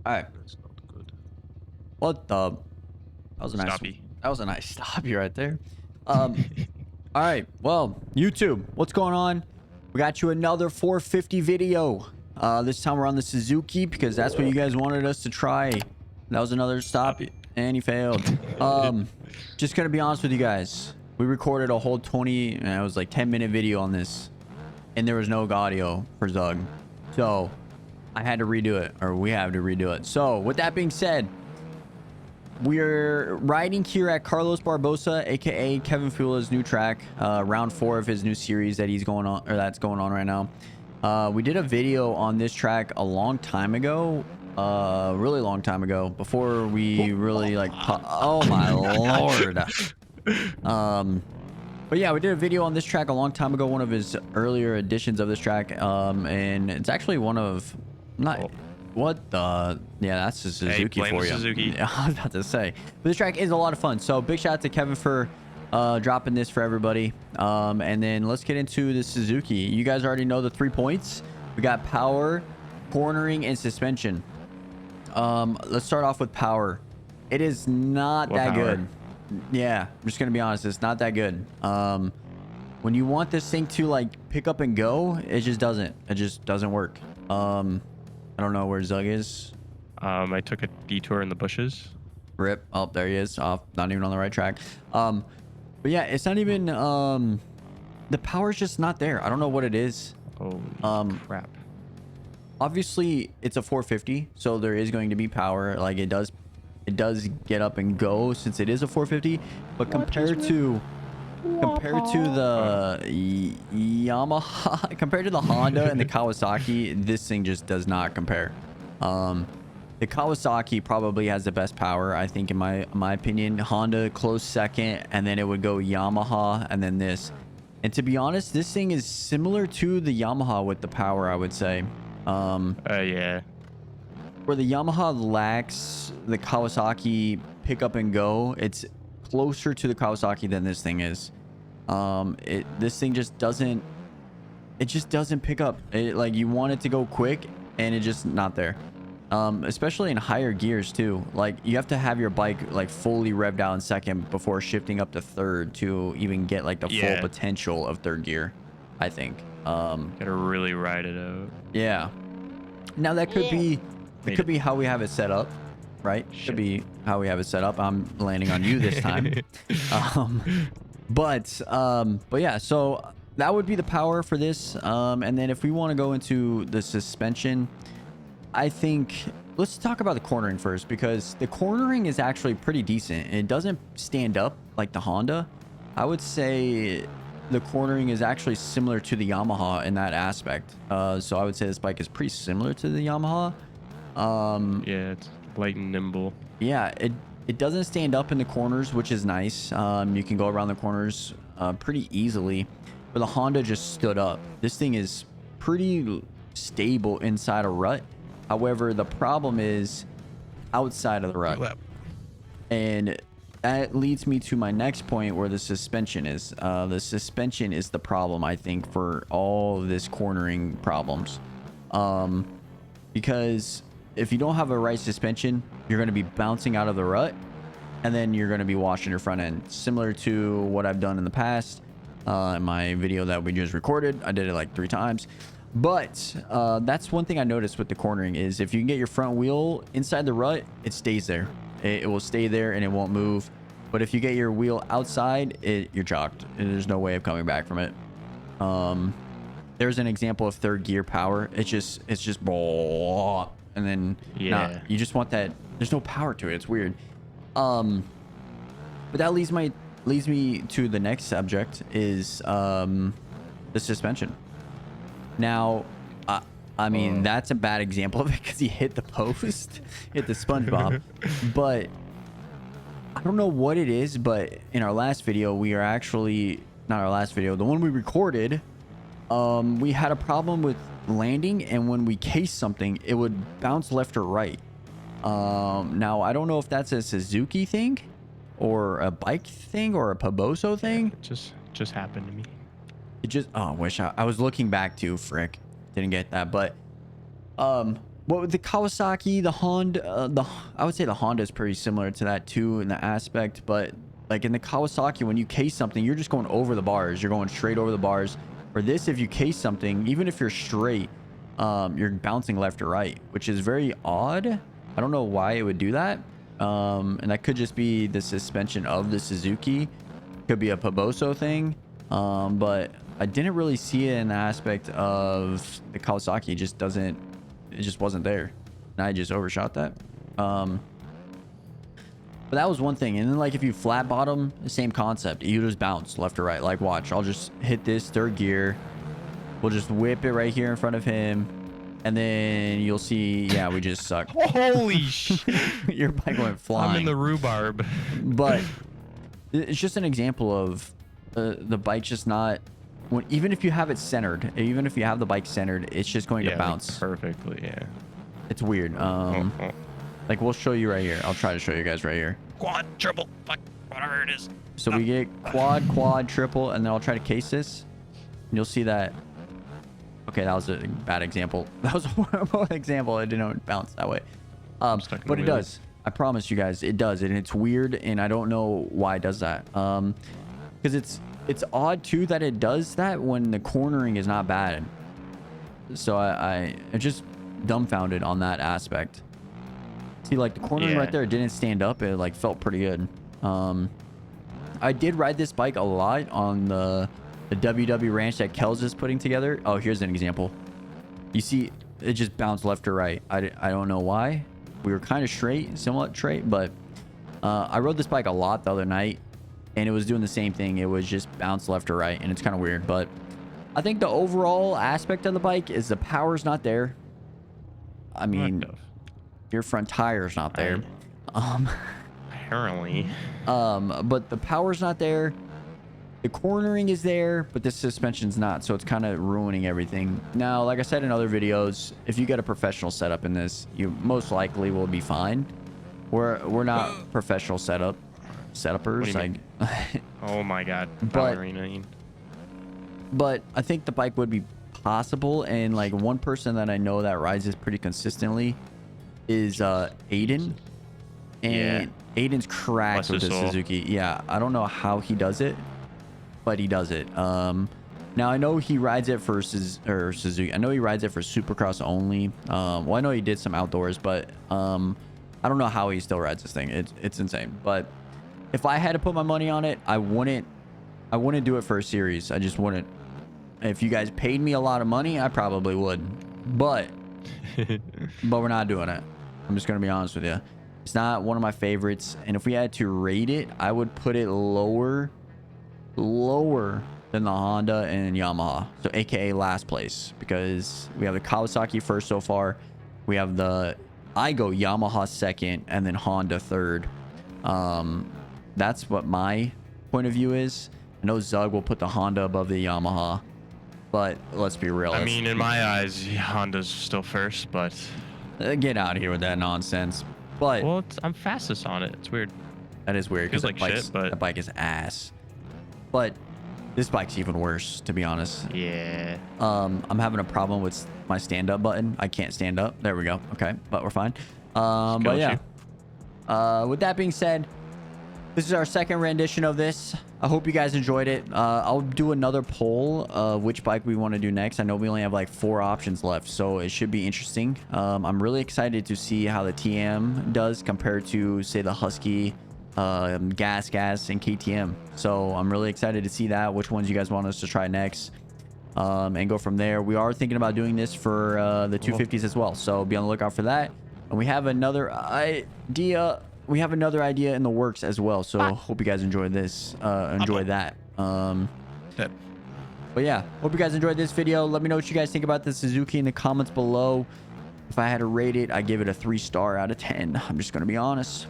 All right. That's not good. What the? That was a nice. Stoppy. That was a nice stoppy right there. All right. Well, YouTube, what's going on? We got you another 450 video. This time we're on the Suzuki because that's what you guys wanted us to try. That was another stop, and he failed. Just gonna be honest with you guys. We recorded a whole 20, and it was like 10-minute video on this, and there was no audio for Zug, so I had to redo it, or we have to redo it. So with that being said, we're riding here at Carlos Barbosa, aka Kevin Fula's new track, round 4 of his new series that he's going on, or that's going on right now. We did a video on this track a long time ago, really long time ago, before we really like oh my lord. But yeah, we did a video on this track a long time ago, one of his earlier editions of this track, and it's actually one of what the that's a Suzuki for you. Suzuki. Yeah, I was about to say, but this track is a lot of fun, so big shout out to Kevin for dropping this for everybody. And then let's get into the Suzuki. You guys already know the 3 points. We got power, cornering, and suspension. Let's start off with power. It is not that good. Yeah, I'm just gonna be honest, it's not that good. When you want this thing to like pick up and go, it just doesn't work. I don't know where Zug is. I took a detour in the bushes. Rip. Oh, there he is. Off, not even on the right track. But yeah, it's not even the power's just not there. I don't know what it is. Oh crap. Obviously it's a 450, so there is going to be power. Like it does get up and go since it is a 450, but compared to the Yamaha, compared to the Honda and the Kawasaki, this thing just does not compare. The Kawasaki probably has the best power, I think, in my opinion. Honda close second, and then it would go Yamaha, and then this. And to be honest, this thing is similar to the Yamaha with the power, I would say. Yeah. Where the Yamaha lacks the Kawasaki pick up and go, it's closer to the Kawasaki than this thing is. This thing just doesn't pick up. Like you want it to go quick, and it's just not there. Especially in higher gears too. Like you have to have your bike like fully revved out in second before shifting up to third to even get like the full potential of third gear, I think. Gotta really ride it out. Yeah. Now that could be how we have it set up, right? Could be how we have it set up. I'm landing on you this time. But yeah, so that would be the power for this. And then if we want to go into the suspension, I think let's talk about the cornering first, because the cornering is actually pretty decent. It doesn't stand up like the Honda. I would say the cornering is actually similar to the Yamaha in that aspect. So I would say this bike is pretty similar to the Yamaha. Yeah, it's light and nimble. Yeah, it doesn't stand up in the corners, which is nice. You can go around the corners pretty easily, but the Honda just stood up. This thing is pretty stable inside a rut. However, the problem is outside of the rut. And that leads me to my next point, where the suspension is. The suspension is the problem, I think, for all of this cornering problems. Because if you don't have a right suspension, you're going to be bouncing out of the rut, and then you're going to be washing your front end. Similar to what I've done in the past. In my video that we just recorded, I did it like 3 times. But that's one thing I noticed with the cornering is if you can get your front wheel inside the rut, it stays there. It will stay there and it won't move. But if you get your wheel outside, you're chalked. There's no way of coming back from it. There's an example of third gear power. It's just and then you just want that. There's no power to it. It's weird. But that leads me to the next subject is the suspension. Now, I mean, that's a bad example of it because he hit the post, hit the SpongeBob. But I don't know what it is, but in our last video, we are actually, not our last video, the one we recorded, we had a problem with landing, and when we cased something, it would bounce left or right. Now, I don't know if that's a Suzuki thing or a bike thing or a Paboso thing. It just happened to me. It just, oh, I wish I was looking back to frick. Didn't get that, but Well, with the Kawasaki, the Honda, I would say the Honda is pretty similar to that too in the aspect, but like in the Kawasaki, when you case something, you're just going over the bars. You're going straight over the bars. For this, if you case something, even if you're straight, you're bouncing left or right, which is very odd. I don't know why it would do that. And that could just be the suspension of the Suzuki. Could be a Paboso thing. But I didn't really see it in the aspect of the Kawasaki. It just wasn't there. And I just overshot that. But that was one thing. And then like if you flat bottom, the same concept. You just bounce left or right. Like watch, I'll just hit this third gear. We'll just whip it right here in front of him. And then you'll see, yeah, we just suck. Holy shit. Your bike went flying. I'm in the rhubarb. But it's just an example of the bike just not... even if you have it centered, even if you have the bike centered, it's just going to bounce. Like perfectly, yeah. It's weird. Like we'll show you right here. I'll try to show you guys right here. Quad, triple, fuck, whatever it is. So we get quad, triple, and then I'll try to case this. And you'll see that... Okay, that was a bad example. That was a horrible example. It didn't bounce that way. But it does. I promise you guys, it does. And it's weird, and I don't know why it does that. Because it's odd, too, that it does that when the cornering is not bad. So I'm just dumbfounded on that aspect. See, like, the cornering right there didn't stand up. It, like, felt pretty good. I did ride this bike a lot on the WW ranch that Kells is putting together. Oh, here's an example. You see, it just bounced left or right. I don't know why. We were kind of somewhat straight, but I rode this bike a lot the other night, and it was doing the same thing. It was just bounce left or right, and it's kind of weird. But I think the overall aspect of the bike is the power's not there. I mean, your front tire's not there. Apparently. But the power's not there. The cornering is there, but the suspension's not, so it's kind of ruining everything. Now, like I said in other videos, if you get a professional setup in this, you most likely will be fine. We're not professional setuppers. Like, oh my god, but I think the bike would be possible, and like one person that I know that rides this pretty consistently is Aiden, and Aiden's cracked with the Suzuki. Yeah, I don't know how he does it, but he does it. Now I know he rides it for Suzuki. I know he rides it for Supercross only. Well, I know he did some outdoors, but I don't know how he still rides this thing. It's insane. But if I had to put my money on it, I wouldn't do it for a series. I just wouldn't. If you guys paid me a lot of money, I probably would. But we're not doing it. I'm just gonna be honest with you. It's not one of my favorites. And if we had to rate it, I would put it lower than the Honda and Yamaha, so aka last place, because we have the Kawasaki first so far. We have I go Yamaha second and then Honda third. That's what my point of view is. I know Zug will put the Honda above the Yamaha, but let's be real. I mean, in my eyes, Honda's still first, but get out of here with that nonsense. But well, I'm fastest on it. It's weird. That is weird because like that bike is ass. But this bike's even worse, to be honest. Yeah. I'm having a problem with my stand-up button. I can't stand up. There we go. Okay, but we're fine. But yeah. With that being said, this is our second rendition of this. I hope you guys enjoyed it. I'll do another poll of which bike we want to do next. I know we only have like 4 options left, so it should be interesting. I'm really excited to see how the TM does compared to, say, the Husky, gas and KTM. So I'm really excited to see that, which ones you guys want us to try next, and go from there. We are thinking about doing this for the 250s as well, so be on the lookout for that. And we have another idea in the works as well, so hope you guys enjoy this, that. But yeah, hope you guys enjoyed this video. Let me know what you guys think about the Suzuki in the comments below. If I had to rate it, I'd give it a 3-star out of 10. I'm just gonna be honest.